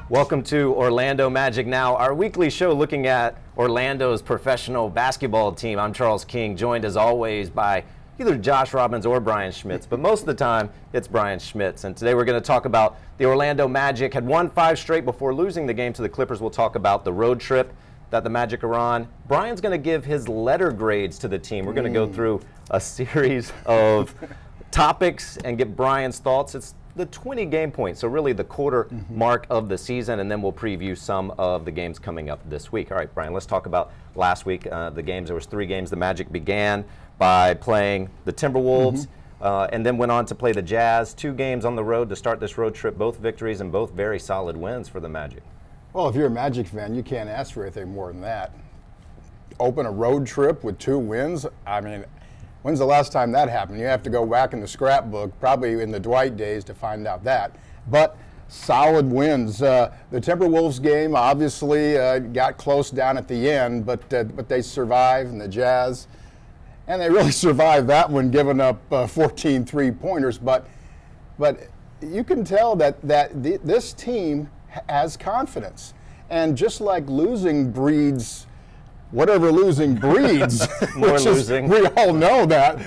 Welcome to Orlando Magic Now, our weekly show looking at Orlando's professional basketball team. I'm Charles King, joined as always by either Josh Robbins or Brian Schmitz, but most of the time it's Brian Schmitz. And today we're going to talk about the Orlando Magic had won 5 straight before losing the game to the Clippers. We'll talk about the road trip that the Magic are on. Brian's going to give his letter grades to the team. We're going to go through a series of topics and get Brian's thoughts. It's the 20 game point, so really the quarter mark of the season, and then we'll preview some of the games coming up this week. All right, Brian, let's talk about last week. The games, there was 3 games. The Magic began by playing the Timberwolves and then went on to play the Jazz. 2 games on the road to start this road trip, both victories and both very solid wins for the Magic. Well, if you're a Magic fan, you can't ask for anything more than that. Open a road trip with 2 wins, I mean, when's the last time that happened? You have to go back in the scrapbook, probably in the Dwight days, to find out that. But solid wins. The Timberwolves game obviously got close down at the end, but they survived, and the Jazz, and they really survived that one, giving up 14 3-pointers. But you can tell that this team has confidence, and just like losing breeds whatever losing breeds. More losing. We all know that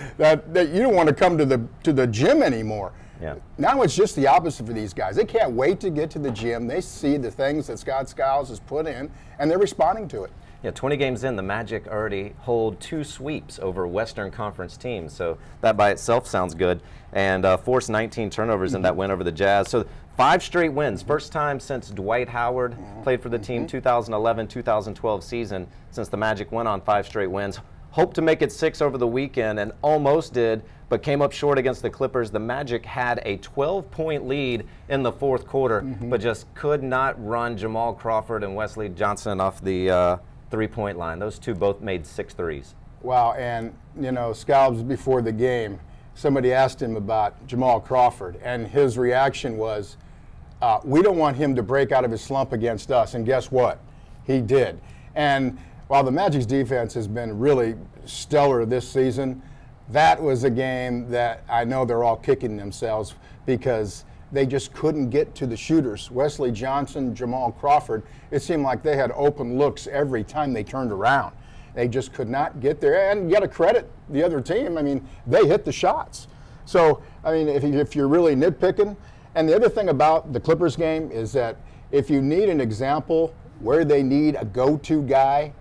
you don't want to come to the gym anymore. Yeah. Now it's just the opposite for these guys. They can't wait to get to the gym. They see the things that Scott Skiles has put in, and they're responding to it. Yeah, 20 games in, the Magic already hold 2 sweeps over Western Conference teams, so that by itself sounds good. And forced 19 turnovers in that win over the Jazz. So 5 straight wins, first time since Dwight Howard played for the team, 2011-2012 season, since the Magic went on 5 straight wins. Hoped to make it 6 over the weekend and almost did, but came up short against the Clippers. The Magic had a 12-point lead in the 4th quarter, but just could not run Jamal Crawford and Wesley Johnson off the 3-point line. Those 2 both made 6 threes. Wow, and you know, Scalps, before the game, somebody asked him about Jamal Crawford, and his reaction was, we don't want him to break out of his slump against us, and guess what? He did. And while the Magic's defense has been really stellar this season, that was a game that I know they're all kicking themselves because they just couldn't get to the shooters. Wesley Johnson, Jamal Crawford, it seemed like they had open looks every time they turned around. They just could not get there. And you got to credit the other team. I mean, they hit the shots. So, I mean, if you're really nitpicking, and the other thing about the Clippers game is that if you need an example where they need a go-to guy,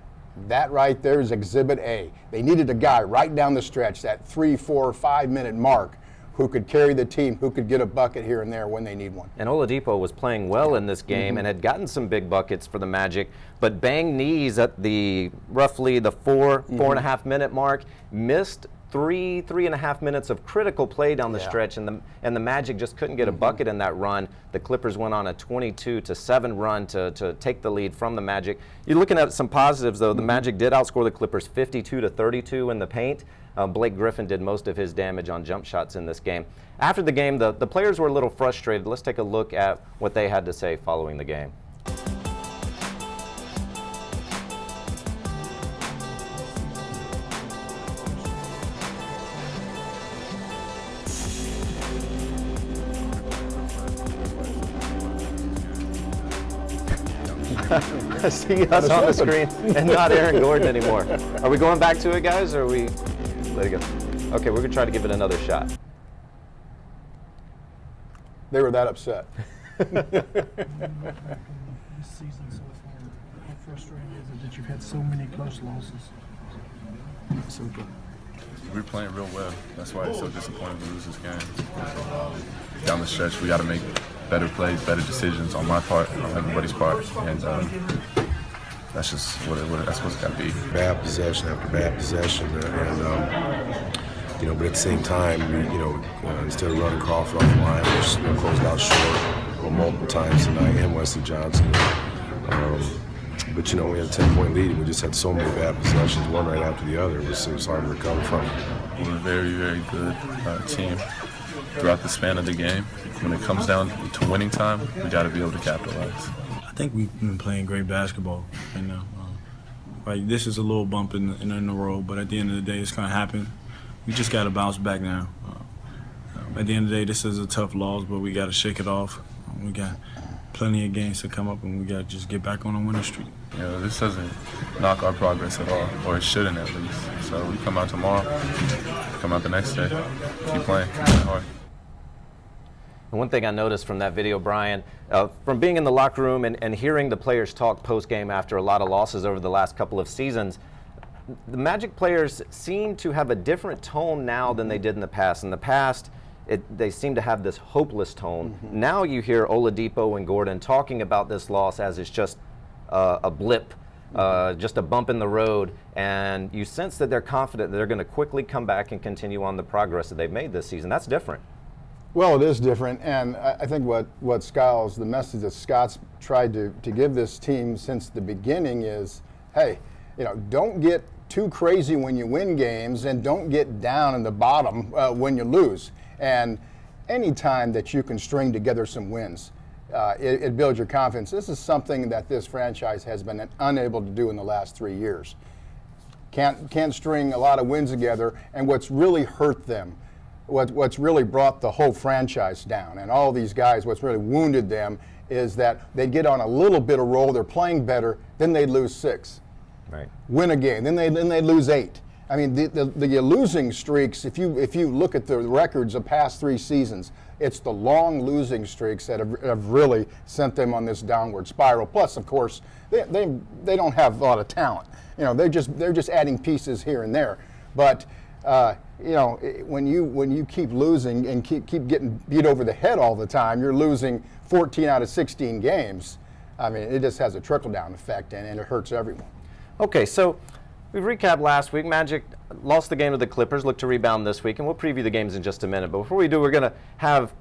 that right there is Exhibit A. They needed a guy right down the stretch, that 3, 4, 5 minute mark, who could carry the team, who could get a bucket here and there when they need one. And Oladipo was playing well in this game and had gotten some big buckets for the Magic, but banged knees at roughly the 4.5 minute mark, missed 3.5 minutes of critical play down the stretch, and the Magic just couldn't get a bucket in that run. The Clippers went on a 22-7 run to take the lead from the Magic. You're looking at some positives, though. The Magic did outscore the Clippers 52-32 in the paint. Blake Griffin did most of his damage on jump shots in this game. After the game, the players were a little frustrated. Let's take a look at what they had to say following the game. See us on the screen and not Aaron Gordon anymore. Are we going back to it, guys, or are we let it go? Okay, we're going to try to give it another shot. They were that upset. This season so far, how frustrating is it that you've had so many close losses? Super. We're playing real well. That's why it's so disappointing to lose this game. Down the stretch, we got to make better plays, better decisions on my part, on everybody's part, and that's just what that's what's got to be. Bad possession after bad possession, and but at the same time, instead of running Crawford off the line, we just closed out short multiple times tonight, and Wesley Johnson. But we had a 10-point lead, and we just had so many bad possessions, one right after the other. It was hard to recover from. We're a very, very good team throughout the span of the game. When it comes down to winning time, we got to be able to capitalize. I think we've been playing great basketball, and this is a little bump in the road, but at the end of the day, it's going to happen. We just got to bounce back now. At the end of the day, this is a tough loss, but we got to shake it off. We got plenty of games to come up, and we got to just get back on a winning streak. You know, this doesn't knock our progress at all, or it shouldn't at least. So we come out tomorrow, come out the next day, keep playing hard. And one thing I noticed from that video, Brian, from being in the locker room and hearing the players talk post-game after a lot of losses over the last couple of seasons, the Magic players seem to have a different tone now than they did in the past. In the past, they seem to have this hopeless tone. Mm-hmm. Now you hear Oladipo and Gordon talking about this loss as it's just a blip, just a bump in the road, and you sense that they're confident that they're going to quickly come back and continue on the progress that they've made this season. That's different. Well, it is different, and I think what Skiles, the message that Scott's tried to give this team since the beginning is, hey, don't get too crazy when you win games, and don't get down in the bottom when you lose. And any time that you can string together some wins, it builds your confidence. This is something that this franchise has been unable to do in the last 3 years. Can't string a lot of wins together, and what's really hurt them, what's really brought the whole franchise down, and all these guys, what's really wounded them is that they get on a little bit of roll, they're playing better, then they lose 6. Right. Win a game, then they lose 8. I mean, the losing streaks, if you look at the records of past 3 seasons, it's the long losing streaks that have really sent them on this downward spiral. Plus, of course, they don't have a lot of talent. They're just adding pieces here and there. But when you keep losing and keep getting beat over the head all the time, you're losing 14 out of 16 games. I mean, it just has a trickle-down effect, and it hurts everyone. Okay, so we've recapped last week. Magic lost the game to the Clippers, look to rebound this week, and we'll preview the games in just a minute. But before we do, we're going to have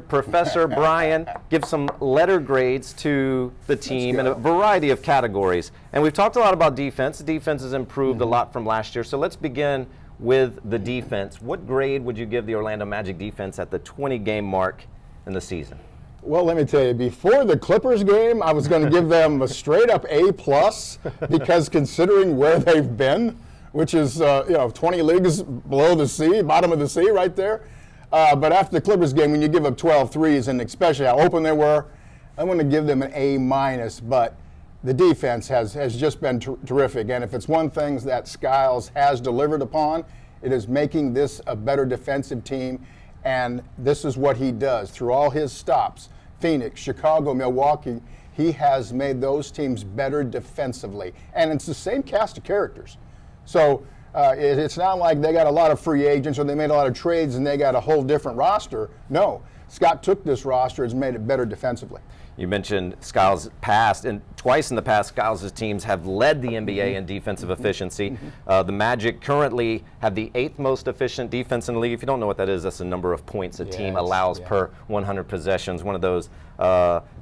Professor Brian give some letter grades to the team in a variety of categories. And we've talked a lot about defense. The defense has improved a lot from last year. So let's begin with the defense. What grade would you give the Orlando Magic defense at the 20-game mark in the season? Well, let me tell you, before the Clippers game, I was going to give them a straight-up A+, because considering where they've been, which is 20 leagues below the sea, bottom of the sea right there. But after the Clippers game, when you give up 12 threes, and especially how open they were, I'm going to give them an A-. But the defense has just been terrific. And if it's one thing that Skiles has delivered upon, it is making this a better defensive team. And this is what he does through all his stops. Phoenix, Chicago, Milwaukee, he has made those teams better defensively. And it's the same cast of characters. So it's not like they got a lot of free agents or they made a lot of trades and they got a whole different roster. No, Scott took this roster and has made it better defensively. You mentioned Skiles' past, and twice in the past, Skiles' teams have led the NBA in defensive efficiency. The Magic currently have the 8th most efficient defense in the league. If you don't know what that is, that's the number of points a team allows per 100 possessions. One of those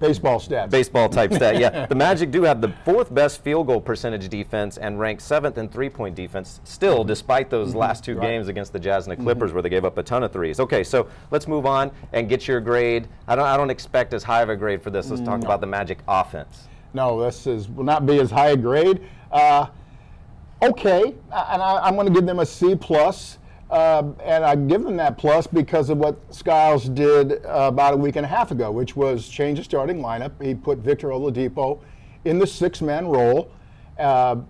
baseball stats. Baseball type stat, yeah. The Magic do have the 4th best field goal percentage defense and rank 7th in three-point defense still, despite those last 2 games against the Jazz and the Clippers where they gave up a ton of threes. Okay, so let's move on and get your grade. I don't expect as high of a grade for this. Let's talk about the Magic offense. No, will not be as high a grade. Okay, and I'm going to give them a C+. And I give them that plus because of what Skiles did about a week and a half ago, which was change the starting lineup. He put Victor Oladipo in the 6-man role,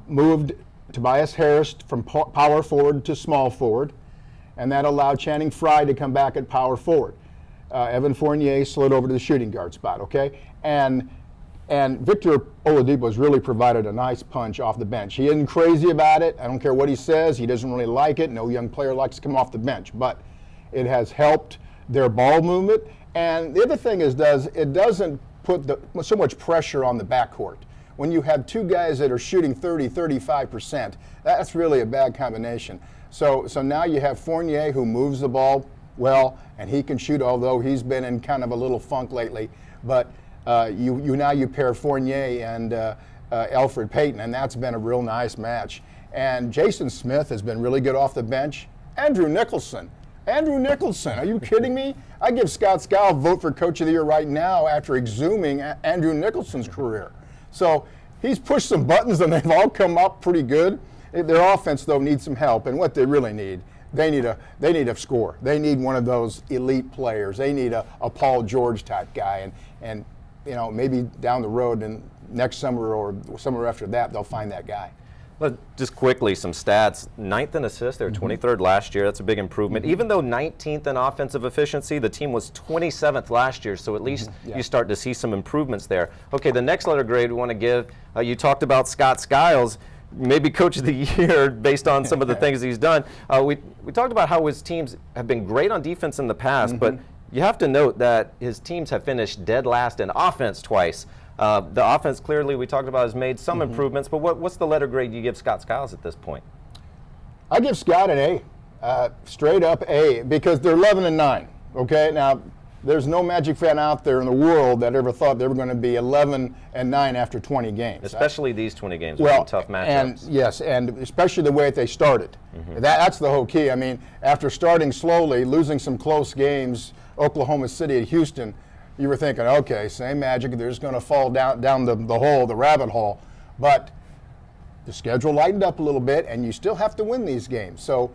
moved Tobias Harris from power forward to small forward, and that allowed Channing Frye to come back at power forward. Evan Fournier slid over to the shooting guard spot, okay? And Victor Oladipo has really provided a nice punch off the bench. He isn't crazy about it. I don't care what he says. He doesn't really like it. No young player likes to come off the bench. But it has helped their ball movement. And the other thing it doesn't put so much pressure on the backcourt. When you have 2 guys that are shooting 30, 35%, that's really a bad combination. So now you have Fournier who moves the ball well, and he can shoot, although he's been in kind of a little funk lately. But you pair Fournier and Elfrid Payton, and that's been a real nice match. And Jason Smith has been really good off the bench. Andrew Nicholson, are you kidding me? I give Scott Skiles a vote for Coach of the Year right now after exhuming Andrew Nicholson's career. So he's pushed some buttons, and they've all come up pretty good. Their offense, though, needs some help, and what they really need, they need a score. They need one of those elite players. They need a Paul George type guy, and maybe down the road and next summer or summer after that, they'll find that guy. Well, just quickly, some stats. 9th in assists, they were 23rd last year. That's a big improvement. Even though 19th in offensive efficiency, the team was 27th last year, so at least you start to see some improvements there. Okay, the next letter grade we want to give, you talked about Scott Skiles, maybe Coach of the Year based on some of the things he's done. We talked about how his teams have been great on defense in the past, but you have to note that his teams have finished dead last in offense twice. The offense, clearly, we talked about, has made some improvements, but what's the letter grade you give Scott Skiles at this point? I give Scott an A, straight up A, because they're 11-9. Okay, now there's no Magic fan out there in the world that ever thought they were going to be 11-9 after 20 games. Especially these 20 games with some tough matchups. And yes, and especially the way that they started. That's the whole key. I mean, after starting slowly, losing some close games, Oklahoma City and Houston, you were thinking, okay, same Magic, they're just going to fall down the hole, the rabbit hole. But the schedule lightened up a little bit, and you still have to win these games. So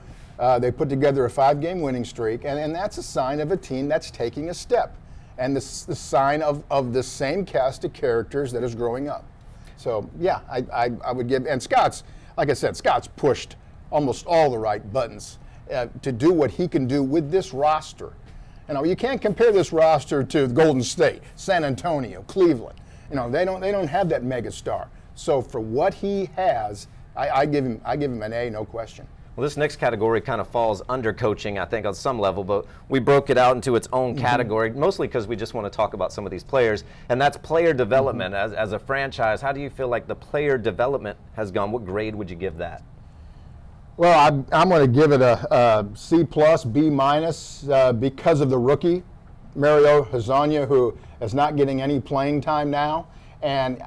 they put together a 5-game winning streak, and that's a sign of a team that's taking a step, and the sign of the same cast of characters that is growing up. So, yeah, I would give – and Scott's, like I said, Scott's pushed almost all the right buttons to do what he can do with this roster. You can't compare this roster to Golden State, San Antonio, Cleveland. They don't have that mega star. So for what he has, I give him an A, no question. Well, this next category kind of falls under coaching, I think, on some level, but we broke it out into its own category, mostly because we just want to talk about some of these players, and that's player development. As a franchise, how do you feel like the player development has gone? What grade would you give that? Well, I'm going to give it a C+, B-, because of the rookie, Mario Hezonja, who is not getting any playing time now. And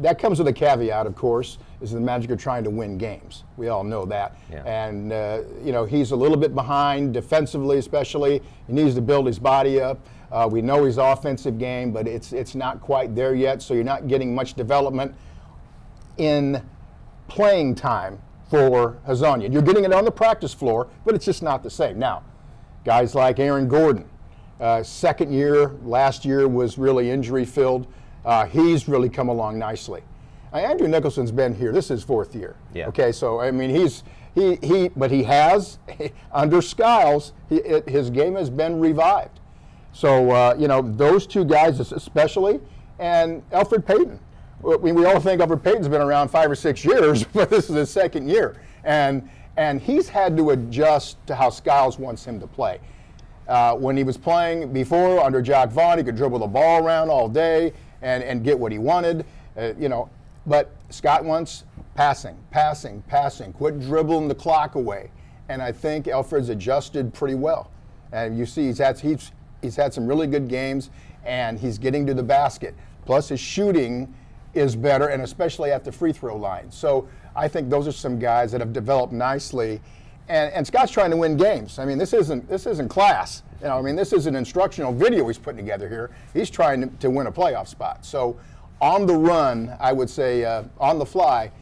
that comes with a caveat, of course, is the Magic are trying to win games. We all know that. Yeah. And, he's a little bit behind defensively especially. He needs to build his body up. We know his offensive game, but it's not quite there yet, so you're not getting much development in playing time for Hezonja. You're getting it on the practice floor, but it's just not the same. Now, guys like Aaron Gordon, second year, last year was really injury-filled. He's really come along nicely. Andrew Nicholson's been here. This is his 4th year. Yeah. Okay, so, I mean, but he has, under Skiles, his game has been revived. So, those two guys especially, and Elfrid Payton. We all think Elfrid Payton's been around 5 or 6 years, but this is his 2nd year. And he's had to adjust to how Skiles wants him to play. When he was playing before under Jacques Vaughn, he could dribble the ball around all day and get what he wanted. But Scott wants passing. Quit dribbling the clock away. And I think Elfrid's adjusted pretty well. And you see he's had some really good games, and he's getting to the basket. Plus his shooting is better, and especially at the free throw line. So I think those are some guys that have developed nicely. And Scott's trying to win games. I mean, this isn't class. This is an instructional video he's putting together here. He's trying to win a playoff spot. So on the run, I would say on the fly,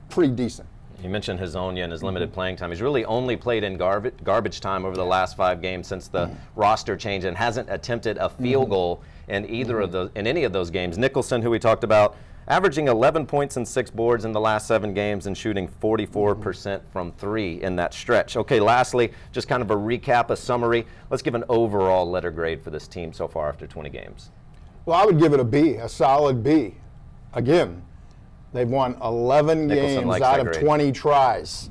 pretty decent. You mentioned Hezonja and his limited playing time. He's really only played in garbage time over the last 5 games since the roster change, and hasn't attempted a field goal in any of those games. Nicholson, who we talked about, averaging 11 points and 6 boards in the last 7 games and shooting 44% from 3 in that stretch. Okay, lastly, just kind of a recap, a summary. Let's give an overall letter grade for this team so far after 20 games. Well, I would give it a B, a solid B. Again, they've won 11 games out of 20 tries.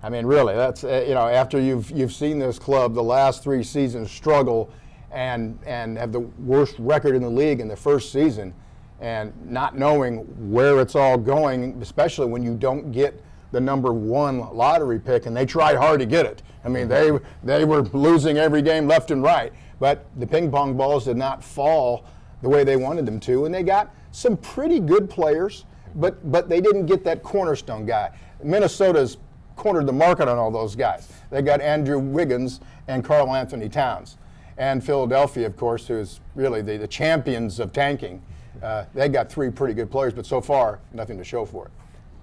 I mean, really, that's after you've seen this club the last 3 seasons struggle and have the worst record in the league in the first season, and not knowing where it's all going, especially when you don't get the number 1 lottery pick, and they tried hard to get it. I mean, they were losing every game left and right, but the ping pong balls did not fall the way they wanted them to, and they got some pretty good players, but they didn't get that cornerstone guy. Minnesota's cornered the market on all those guys. They got Andrew Wiggins and Karl Anthony Towns. And Philadelphia, of course, who's really the champions of tanking. They got 3 pretty good players, but so far, nothing to show for it.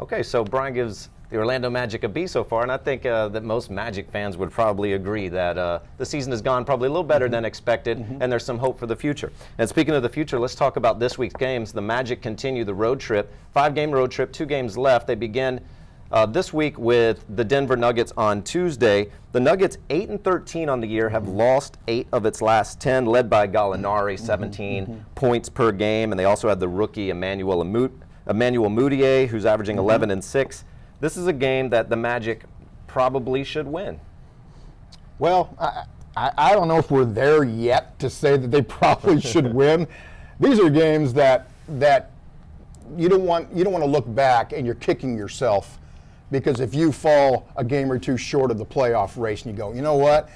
Okay, so Brian gives the Orlando Magic a B so far, and I think that most Magic fans would probably agree that the season has gone probably a little better than expected, and there's some hope for the future. And speaking of the future, let's talk about this week's games. The Magic continue the road trip, 5-game road trip, 2 games left. They begin this week with the Denver Nuggets on Tuesday. The Nuggets, 8-13 on the year, have lost 8 of its last 10, led by Gallinari, 17 points per game, and they also had the rookie Emmanuel Mudiay, who's averaging 11-6. This is a game that the Magic probably should win. Well, I don't know if we're there yet to say that they probably should win. These are games that you don't want to look back and you're kicking yourself, because if you fall a game or two short of the playoff race and you go, you know what,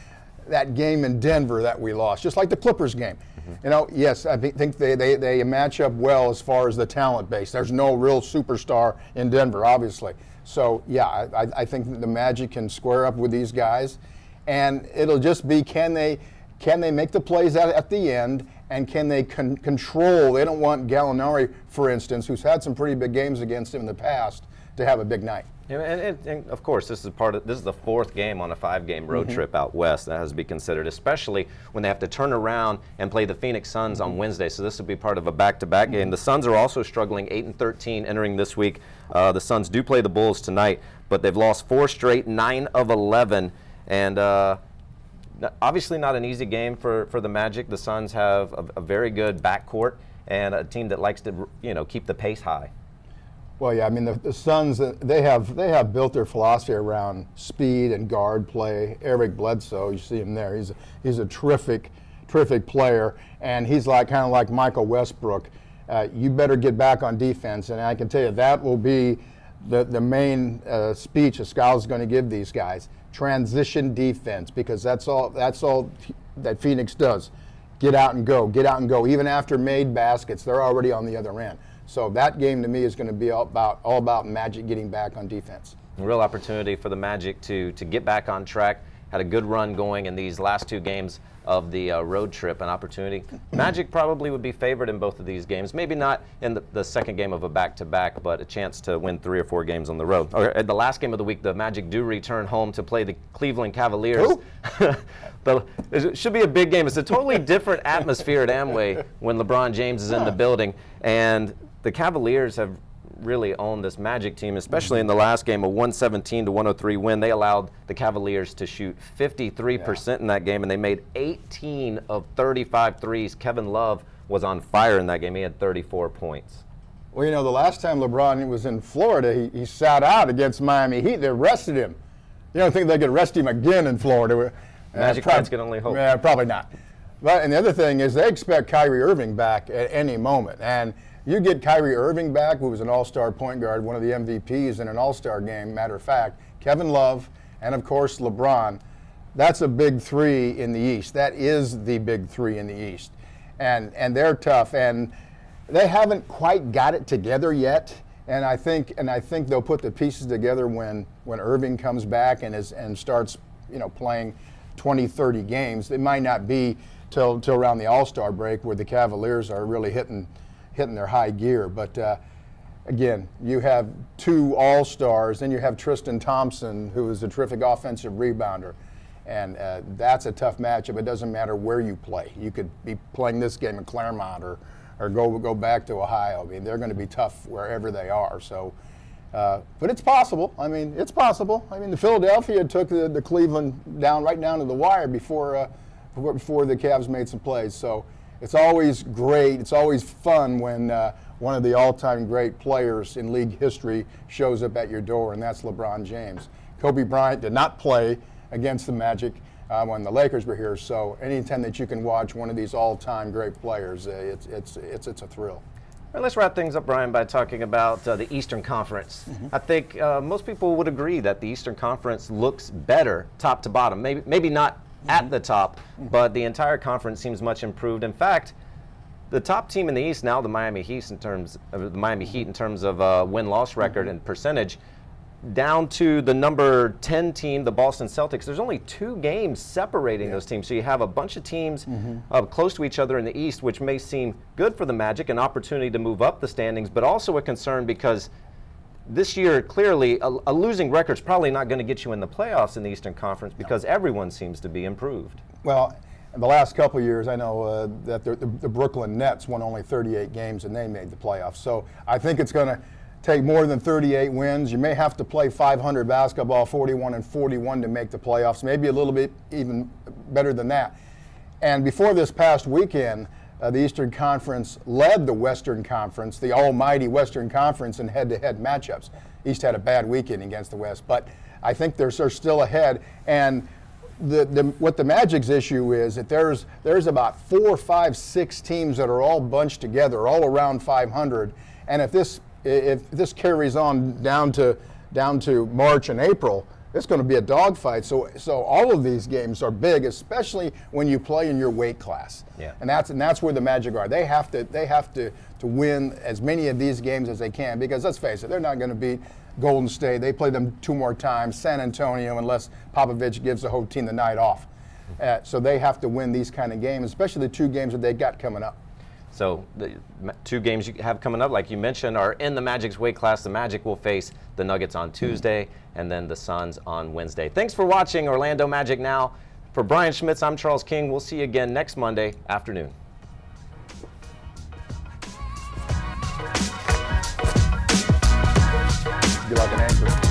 that game in Denver that we lost, just like the Clippers game. You know, yes, I think they match up well as far as the talent base. There's no real superstar in Denver, obviously. So, yeah, I think that the Magic can square up with these guys, and it'll just be can they make the plays at the end, and can they control. They don't want Gallinari, for instance, who's had some pretty big games against him in the past, to have a big night. Yeah, and of course, this is the 4th game on a 5-game road trip out west. That has to be considered, especially when they have to turn around and play the Phoenix Suns on Wednesday. So this will be part of a back-to-back game. The Suns are also struggling, 8-13 entering this week. The Suns do play the Bulls tonight, but they've lost 4 straight, 9 of 11, and obviously not an easy game for the Magic. The Suns have a very good backcourt and a team that likes to keep the pace high. Well, yeah, I mean, the Suns, they have built their philosophy around speed and guard play. Eric Bledsoe, you see him there. He's a terrific player, and he's kind of like Michael Westbrook. You better get back on defense, and I can tell you that will be the main speech that Scouts going to give these guys. Transition defense, because that's all that Phoenix does. Get out and go. Even after made baskets, they're already on the other end. So that game to me is going to be all about Magic getting back on defense. A real opportunity for the Magic to get back on track. Had a good run going in these last 2 games of the road trip, an opportunity. Magic probably would be favored in both of these games. Maybe not in the second game of a back-to-back, but a chance to win 3 or 4 games on the road. The last game of the week, the Magic do return home to play the Cleveland Cavaliers. It should be a big game. It's a totally different atmosphere at Amway when LeBron James is in the building. And the Cavaliers have really owned this Magic team, especially in the last game, a 117-103 win. They allowed the Cavaliers to shoot 53% in that game, and they made 18 of 35 threes. Kevin Love was on fire in that game. He had 34 points. Well, the last time LeBron was in Florida, he sat out against Miami Heat. They arrested him. You don't think they could arrest him again in Florida? Magic fans can only hope. Yeah, probably not. And the other thing is they expect Kyrie Irving back at any moment. And you get Kyrie Irving back, who was an all-star point guard, one of the MVPs in an all-star game, matter of fact, Kevin Love, and of course LeBron. That's a big 3 in the East. That is the big 3 in the East. And they're tough. And they haven't quite got it together yet. And I think they'll put the pieces together when Irving comes back and starts playing 20, 30 games. It might not be till around the All-Star break where the Cavaliers are really hitting their high gear. But again, you have 2 All-Stars, then you have Tristan Thompson, who is a terrific offensive rebounder. And that's a tough matchup. It doesn't matter where you play. You could be playing this game in Claremont or go back to Ohio. I mean, they're going to be tough wherever they are. So, but it's possible. I mean, it's possible. I mean, the Philadelphia took the Cleveland right down to the wire before the Cavs made some plays. So it's always great. It's always fun when one of the all-time great players in league history shows up at your door, and that's LeBron James. Kobe Bryant did not play against the Magic when the Lakers were here. So anytime that you can watch one of these all-time great players, it's a thrill. All right, let's wrap things up, Brian, by talking about the Eastern Conference. I think most people would agree that the Eastern Conference looks better top to bottom. Maybe not at the top, but the entire conference seems much improved. In fact, the top team in the East now, the Miami Heat, in terms of win-loss record and percentage, down to the number 10 team, the Boston Celtics. There's only 2 games separating those teams. So you have a bunch of teams close to each other in the East, which may seem good for the Magic, an opportunity to move up the standings, but also a concern because this year, clearly, a losing record's probably not going to get you in the playoffs in the Eastern Conference because everyone seems to be improved. Well, in the last couple of years, I know that the Brooklyn Nets won only 38 games and they made the playoffs. So I think it's going to take more than 38 wins. You may have to play 500 basketball, 41 and 41 to make the playoffs, maybe a little bit even better than that. And before this past weekend, the Eastern Conference led the Western Conference, the almighty Western Conference, in head-to-head matchups. East had a bad weekend against the West, but I think they're still ahead. And what the Magic's issue is that there's about 4, 5, 6 teams that are all bunched together, all around 500. And if this carries on down to March and April, it's going to be a dogfight. So all of these games are big, especially when you play in your weight class. Yeah. And that's where the Magic are. They have to win as many of these games as they can, because let's face it, they're not going to beat Golden State. They play them 2 more times. San Antonio, unless Popovich gives the whole team the night off. So they have to win these kind of games, especially the 2 games that they got coming up. So the 2 games you have coming up, like you mentioned, are in the Magic's weight class. The Magic will face the Nuggets on Tuesday and then the Suns on Wednesday. Thanks for watching Orlando Magic Now. For Brian Schmitz, I'm Charles King. We'll see you again next Monday afternoon. Be like an anchor.